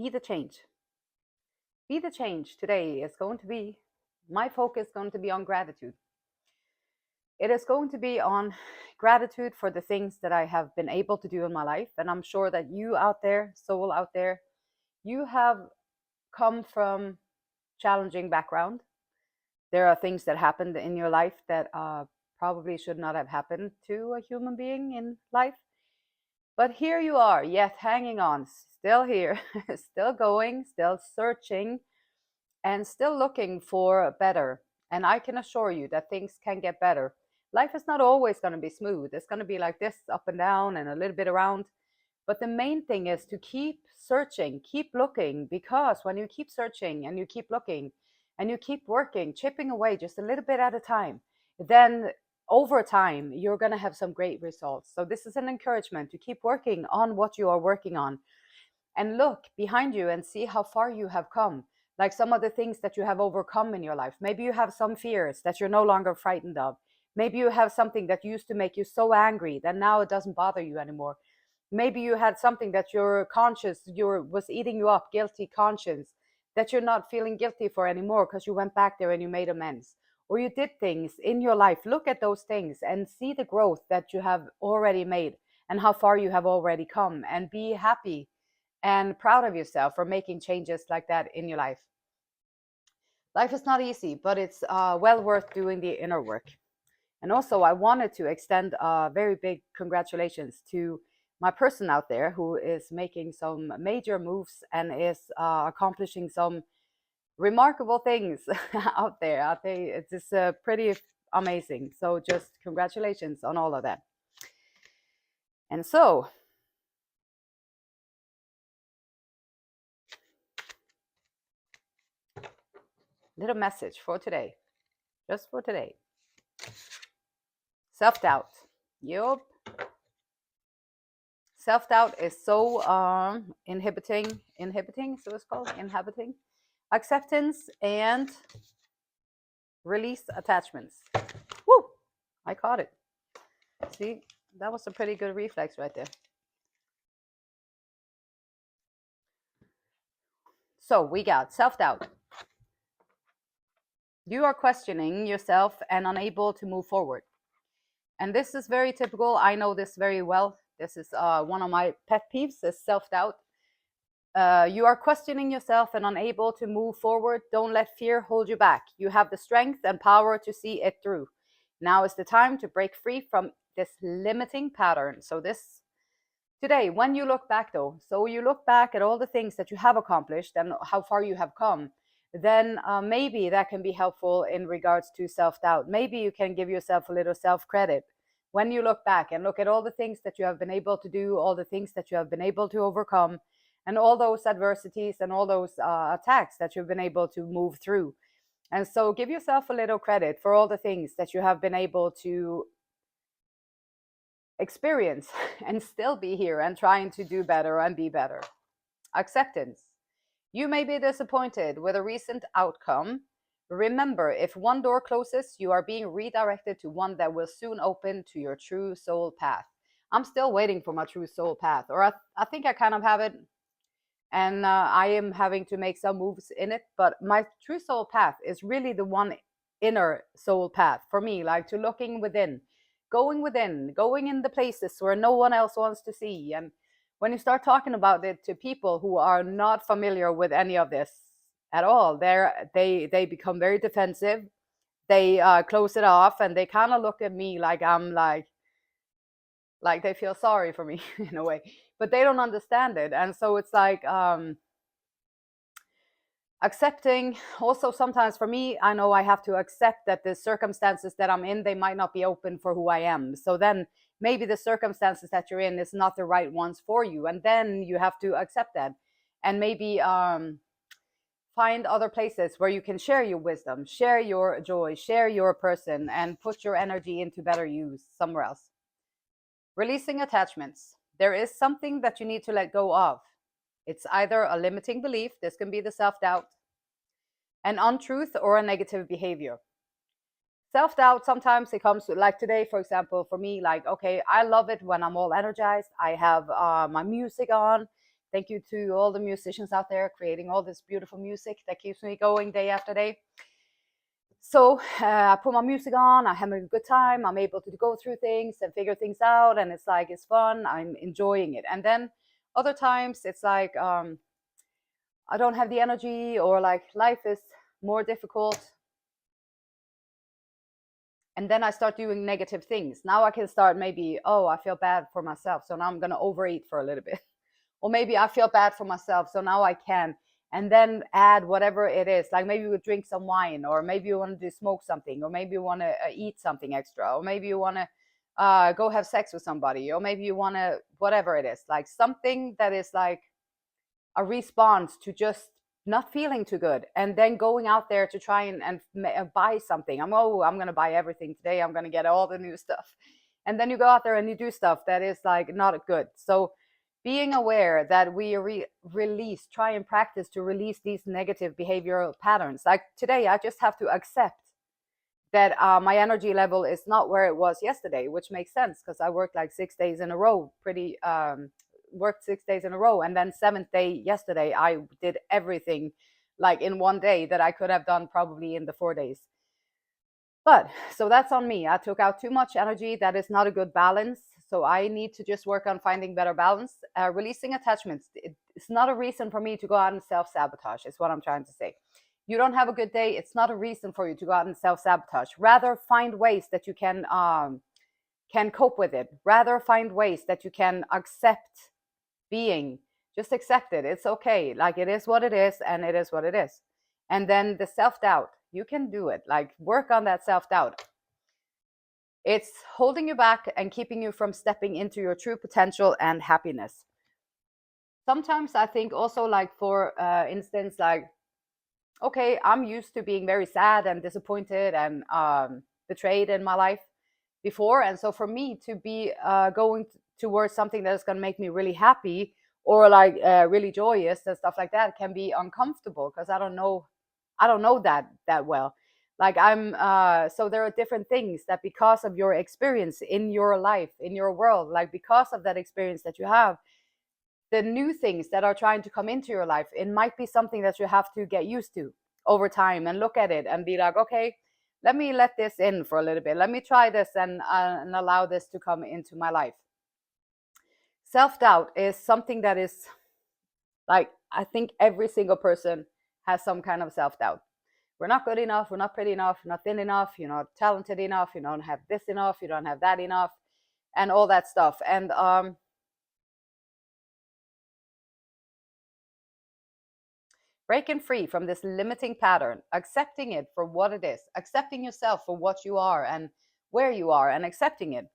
be the change. Be the change today is going to be, my focus going to be on gratitude. It is going to be on gratitude for the things that I have been able to do in my life. And I'm sure that you out there, soul out there, you have come from challenging background. There are things that happened in your life that probably should not have happened to a human being in life. But here you are, yet hanging on, still here, still going, still searching, and still looking for better. And I can assure you that things can get better. Life is not always going to be smooth. It's going to be like this, up and down and a little bit around. But the main thing is to keep searching, keep looking, because when you keep searching and you keep looking and you keep working, chipping away just a little bit at a time, then over time, you're going to have some great results. So this is an encouragement to keep working on what you are working on, and look behind you and see how far you have come. Like some of the things that you have overcome in your life. Maybe you have some fears that you're no longer frightened of. Maybe you have something that used to make you so angry that now it doesn't bother you anymore. Maybe you had something that your conscience was eating you up, guilty conscience, that you're not feeling guilty for anymore because you went back there and you made amends. Or you did things in your life. Look at those things and see the growth that you have already made and how far you have already come, and be happy and proud of yourself for making changes like that in your life. Life is not easy, but it's well worth doing the inner work. And also, I wanted to extend a very big congratulations to my person out there who is making some major moves and is accomplishing some remarkable things out there. I think it's just pretty amazing. So just congratulations on all of that. And so, little message for today, just for today. Self-doubt. Yup. Self-doubt is so inhibiting, so it's called inhibiting acceptance and release attachments. Woo! I caught it. See, that was a pretty good reflex right there. So we got self-doubt. You are questioning yourself and unable to move forward. And this is very typical. I know this very well. This is one of my pet peeves, is self-doubt. You are questioning yourself and unable to move forward. Don't let fear hold you back. You have the strength and power to see it through. Now is the time to break free from this limiting pattern. So this today, when you look back though, so you look back at all the things that you have accomplished and how far you have come, then maybe that can be helpful in regards to self-doubt. Maybe you can give yourself a little self-credit when you look back and look at all the things that you have been able to do, all the things that you have been able to overcome, and all those adversities and all those attacks that you've been able to move through. And so give yourself a little credit for all the things that you have been able to experience and still be here and trying to do better and be better. Acceptance. You may be disappointed with a recent outcome. Remember, if one door closes, you are being redirected to one that will soon open to your true soul path. I'm still waiting for my true soul path, or I think I kind of have it, and I am having to make some moves in it. But my true soul path is really the one inner soul path for me, like to looking within, going in the places where no one else wants to see. And when you start talking about it to people who are not familiar with any of this at all, they become very defensive. They close it off, and they kind of look at me like I'm like they feel sorry for me in a way, but they don't understand it. And so it's like accepting. Also, sometimes for me, I know I have to accept that the circumstances that I'm in, they might not be open for who I am. So then maybe the circumstances that you're in is not the right ones for you, and then you have to accept that, and maybe find other places where you can share your wisdom, share your joy, share your person, and put your energy into better use somewhere else. Releasing attachments. There is something that you need to let go of. It's either a limiting belief, this can be the self-doubt, an untruth, or a negative behavior. Self-doubt, sometimes it comes to, like today, for example, for me, like, okay, I love it when I'm all energized. I have my music on, Thank you to all the musicians out there creating all this beautiful music that keeps me going day after day. So I put my music on, I'm having a good time, I'm able to go through things and figure things out, and it's like it's fun, I'm enjoying it. And then other times it's like I don't have the energy, or like life is more difficult, and then I start doing negative things. Now I can start, maybe, oh, I feel bad for myself, so now I'm going to overeat for a little bit. Or maybe I feel bad for myself, so now I can. And then add whatever it is. Like maybe you drink some wine, or maybe you want to do smoke something, or maybe you want to eat something extra, or maybe you want to go have sex with somebody, or maybe you want to, whatever it is, like something that is like a response to just not feeling too good, and then going out there to try and buy something. I'm going to buy everything today, I'm going to get all the new stuff. And then you go out there and you do stuff that is like not good. So being aware that we release, try and practice to release these negative behavioral patterns. Like today, I just have to accept that my energy level is not where it was yesterday, which makes sense because I worked like 6 days in a row, worked 6 days in a row. And then 7th day yesterday, I did everything like in one day that I could have done probably in the 4 days. But so that's on me. I took out too much energy. That is not a good balance. So I need to just work on finding better balance. Releasing attachments. It's not a reason for me to go out and self-sabotage, is what I'm trying to say. You don't have a good day, it's not a reason for you to go out and self-sabotage. Rather find ways that you can cope with it. Rather find ways that you can accept being. Just accept it. It's okay. Like it is what it is, and it is what it is. And then the self-doubt, you can do it. Like work on that self-doubt. It's holding you back and keeping you from stepping into your true potential and happiness. Sometimes I think also, like for instance, like, okay, I'm used to being very sad and disappointed and betrayed in my life before. And so for me to be going towards something that is going to make me really happy, or like really joyous and stuff like that, can be uncomfortable because I don't know that well. Like so there are different things that, because of your experience in your life, in your world, like because of that experience that you have, the new things that are trying to come into your life, it might be something that you have to get used to over time and look at it and be like, okay, let me let this in for a little bit. Let me try this and allow this to come into my life. Self-doubt is something that is like, I think every single person has some kind of self-doubt. We're not good enough, we're not pretty enough, you're not thin enough, you're not talented enough, you don't have this enough, you don't have that enough, and all that stuff. And breaking free from this limiting pattern, accepting it for what it is, accepting yourself for what you are and where you are, and accepting it.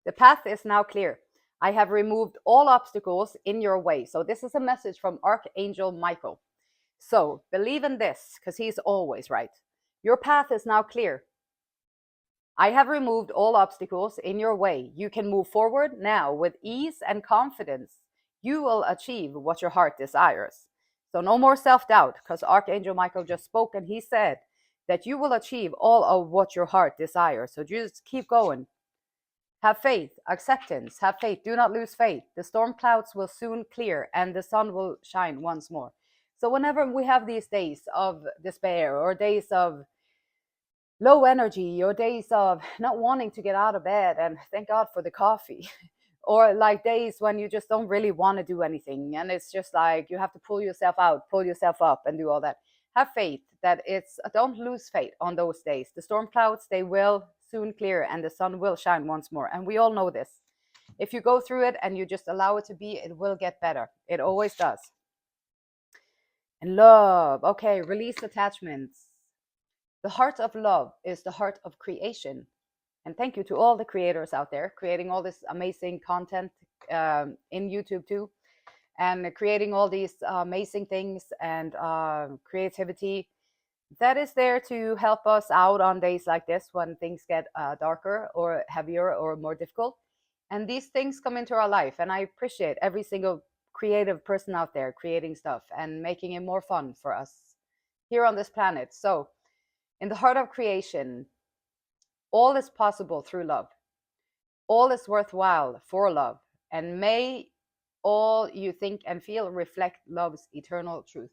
The path is now clear. I have removed all obstacles in your way. So this is a message from Archangel Michael. So believe in this, because he's always right. Your path is now clear. I have removed all obstacles in your way. You can move forward now with ease and confidence. You will achieve what your heart desires. So no more self-doubt, because Archangel Michael just spoke and he said that you will achieve all of what your heart desires. So just keep going. Have faith, acceptance, have faith. Do not lose faith. The storm clouds will soon clear and the sun will shine once more. So whenever we have these days of despair, or days of low energy, or days of not wanting to get out of bed, and thank God for the coffee, or like days when you just don't really want to do anything, and it's just like you have to pull yourself out, pull yourself up, and do all that. Have faith that don't lose faith on those days. The storm clouds, they will soon clear and the sun will shine once more. And we all know this. If you go through it and you just allow it to be, it will get better. It always does. And love. Okay, release attachments. The heart of love is the heart of creation. And thank you to all the creators out there creating all this amazing content in YouTube too, and creating all these amazing things and creativity that is there to help us out on days like this when things get darker or heavier or more difficult. And these things come into our life, and I appreciate every single creative person out there creating stuff and making it more fun for us here on this planet. So In the heart of creation, all is possible through love. All is worthwhile for love. And may all you think and feel reflect love's eternal truth.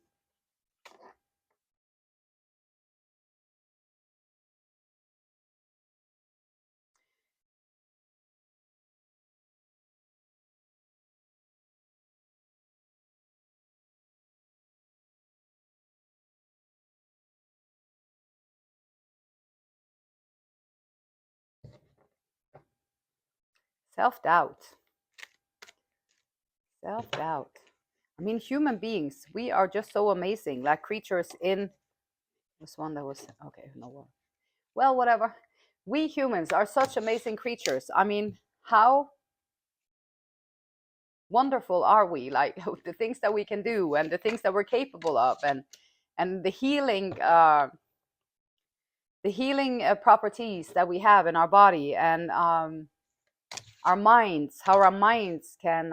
Self doubt. Self doubt. I mean, human beings, we are just so amazing, like creatures in this one that was okay, no more. Well, whatever. We humans are such amazing creatures. I mean, how wonderful are we? Like the things that we can do and the things that we're capable of, and the healing properties that we have in our body, and our minds, how our minds can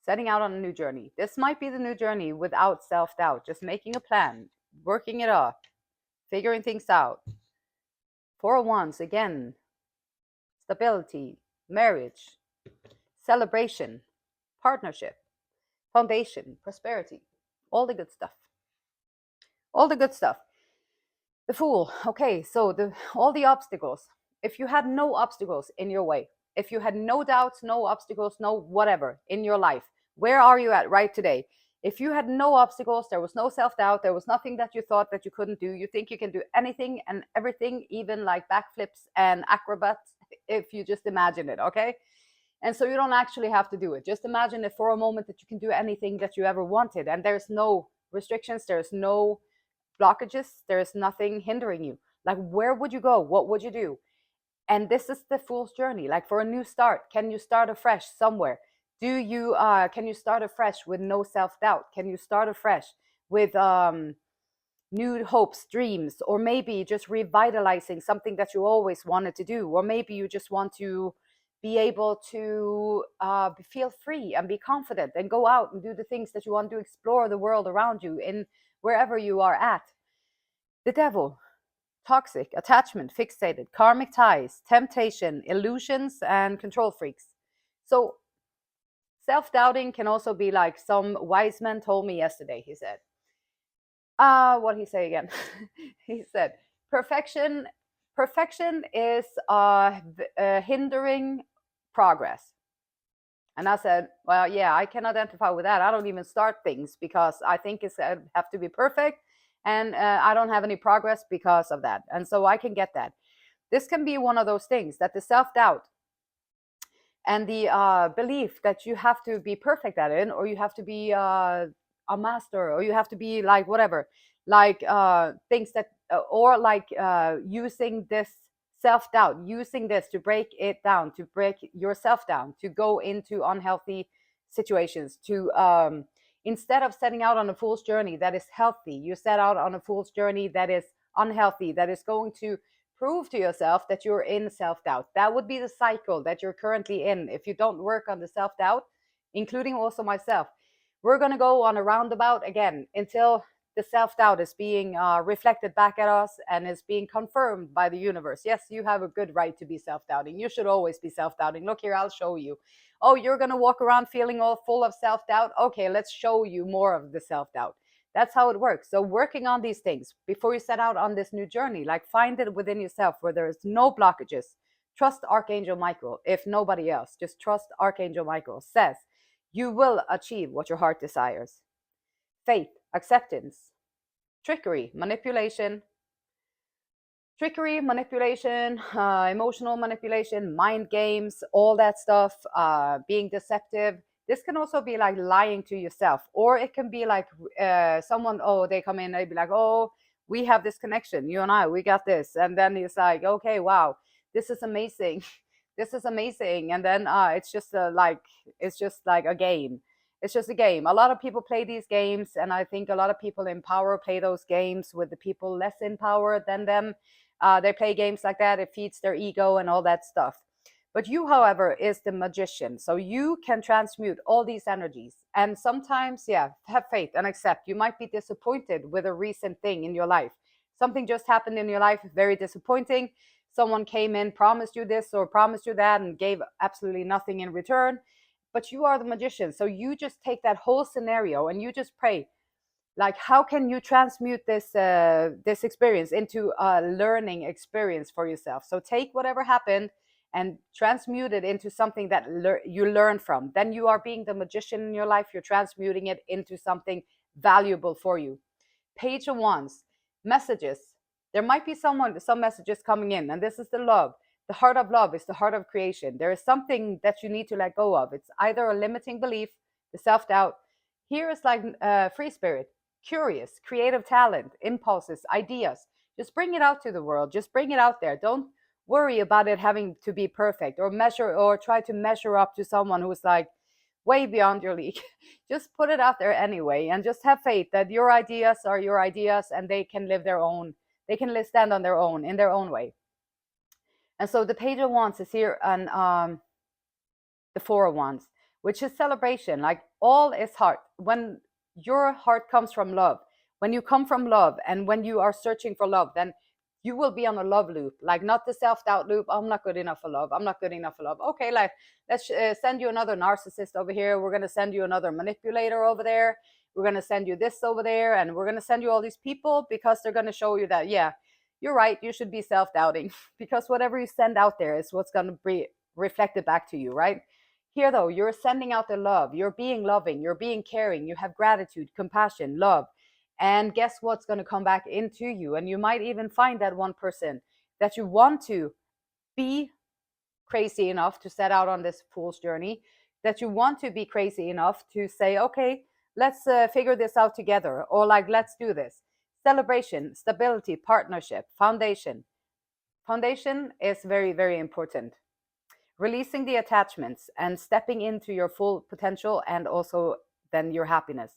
setting out on a new journey. This might be the new journey without self doubt, just making a plan, working it up, figuring things out. For once, again, stability, marriage, celebration, partnership, foundation, prosperity, all the good stuff. All the good stuff. The Fool. Okay, so all the obstacles. If you had no obstacles in your way, if you had no doubts, no obstacles, no whatever in your life, where are you at right today? If you had no obstacles, there was no self-doubt, there was nothing that you thought that you couldn't do, you think you can do anything and everything, even like backflips and acrobats, if you just imagine it, okay? And so you don't actually have to do it. Just imagine it for a moment that you can do anything that you ever wanted, and there's no restrictions, there's no blockages, there's nothing hindering you. Like, where would you go? What would you do? And this is the fool's journey. Like, for a new start, can you start afresh somewhere? Can you start afresh with no self-doubt? Can you start afresh with new hopes, dreams, or maybe just revitalizing something that you always wanted to do? Or maybe you just want to be able to feel free and be confident and go out and do the things that you want to explore the world around you in wherever you are at. The devil, toxic, attachment, fixated, karmic ties, temptation, illusions, and control freaks. So self-doubting can also be like, some wise man told me yesterday, he said, what he say again? He said, perfection is hindering progress. And I said, well, yeah, I can identify with that. I don't even start things because I think it's have to be perfect, and I don't have any progress because of that. And so I can get that. This can be one of those things, that the self-doubt and the belief that you have to be perfect at it, or you have to be a master, or you have to be like whatever, like things that or like using this self-doubt, using this to break it down, to break yourself down, to go into unhealthy situations, to instead of setting out on a fool's journey that is healthy, you set out on a fool's journey that is unhealthy, that is going to prove to yourself that you're in self-doubt. That would be the cycle that you're currently in if you don't work on the self-doubt, including also myself. We're going to go on a roundabout again until the self-doubt is being reflected back at us and is being confirmed by the universe. Yes, you have a good right to be self-doubting. You should always be self-doubting. Look here, I'll show you. Oh, you're going to walk around feeling all full of self-doubt? Okay, let's show you more of the self-doubt. That's how it works. So working on these things before you set out on this new journey, like find it within yourself where there's no blockages. Trust Archangel Michael. If nobody else, just trust Archangel Michael. Says you will achieve what your heart desires. Faith, acceptance, trickery, manipulation, emotional manipulation, mind games, all that stuff, being deceptive. This can also be like lying to yourself, or it can be like someone, oh, they come in, they'd be like, oh, we have this connection, you and I, we got this. And then it's like, okay, wow, this is amazing. This is amazing. And then it's just like a game. It's just a game. A lot of people play these games, and I think a lot of people in power play those games with the people less in power than them. They play games like that. It feeds their ego and all that stuff. But you, however, is the magician. So you can transmute all these energies. And sometimes, yeah, have faith and accept. You might be disappointed with a recent thing in your life. Something just happened in your life, very disappointing. Someone came in, promised you this or promised you that, and gave absolutely nothing in return. But you are the magician. So you just take that whole scenario and you just pray, like, how can you transmute this experience into a learning experience for yourself? So take whatever happened and transmute it into something that you learn from. Then you are being the magician in your life. You're transmuting it into something valuable for you. Page of Wands, messages. There might be some messages coming in, and this is the love. The heart of love is the heart of creation. There is something that you need to let go of. It's either a limiting belief, the self-doubt. Here is like free spirit, curious, creative talent, impulses, ideas. Just bring it out to the world. Just bring it out there. Don't worry about it having to be perfect or measure or try to measure up to someone who's like way beyond your league. Just put it out there anyway, and just have faith that your ideas are your ideas, and they can live their own. They can stand on their own in their own way. And so the Page of Wands is here, and the Four of Wands, which is celebration. Like, all is heart. When your heart comes from love, when you come from love, and when you are searching for love, then you will be on a love loop, like not the self-doubt loop. I'm not good enough for love. I'm not good enough for love. Okay, like, let's send you another narcissist over here. We're going to send you another manipulator over there. We're going to send you this over there, and we're going to send you all these people because they're going to show you that, yeah, you're right, you should be self-doubting, because whatever you send out there is what's going to be reflected back to you, right? Here, though, you're sending out the love. You're being loving. You're being caring. You have gratitude, compassion, love. And guess what's going to come back into you? And you might even find that one person that you want to be crazy enough to set out on this fool's journey, that you want to be crazy enough to say, okay, let's figure this out together, or like, let's do this. Celebration, stability, partnership, foundation. Foundation is very, very important. Releasing the attachments and stepping into your full potential, and also then your happiness.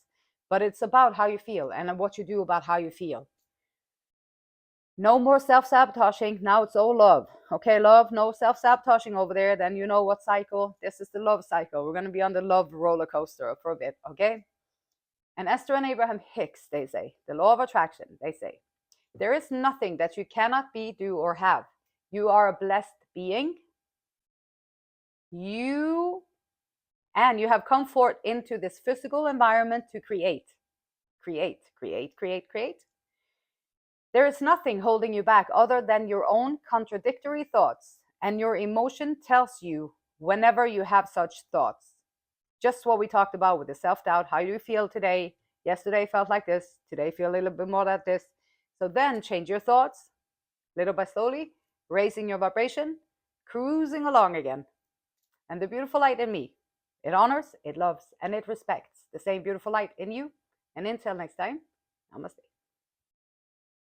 But it's about how you feel and what you do about how you feel. No more self-sabotaging. Now it's all love. Okay, love, no self-sabotaging over there. Then you know what cycle. This is the love cycle. We're going to be on the love roller coaster for a bit, okay? And Esther and Abraham Hicks, they say, the law of attraction, they say, there is nothing that you cannot be, do, or have. You are a blessed being. You have come forth into this physical environment to create. There is nothing holding you back other than your own contradictory thoughts, and your emotion tells you whenever you have such thoughts. Just what we talked about with the self-doubt. How do you feel today? Yesterday felt like this. Today feel a little bit more like this. So then change your thoughts, little by slowly, raising your vibration, cruising along again. And the beautiful light in me, it honors, it loves, and it respects the same beautiful light in you. And until next time, namaste.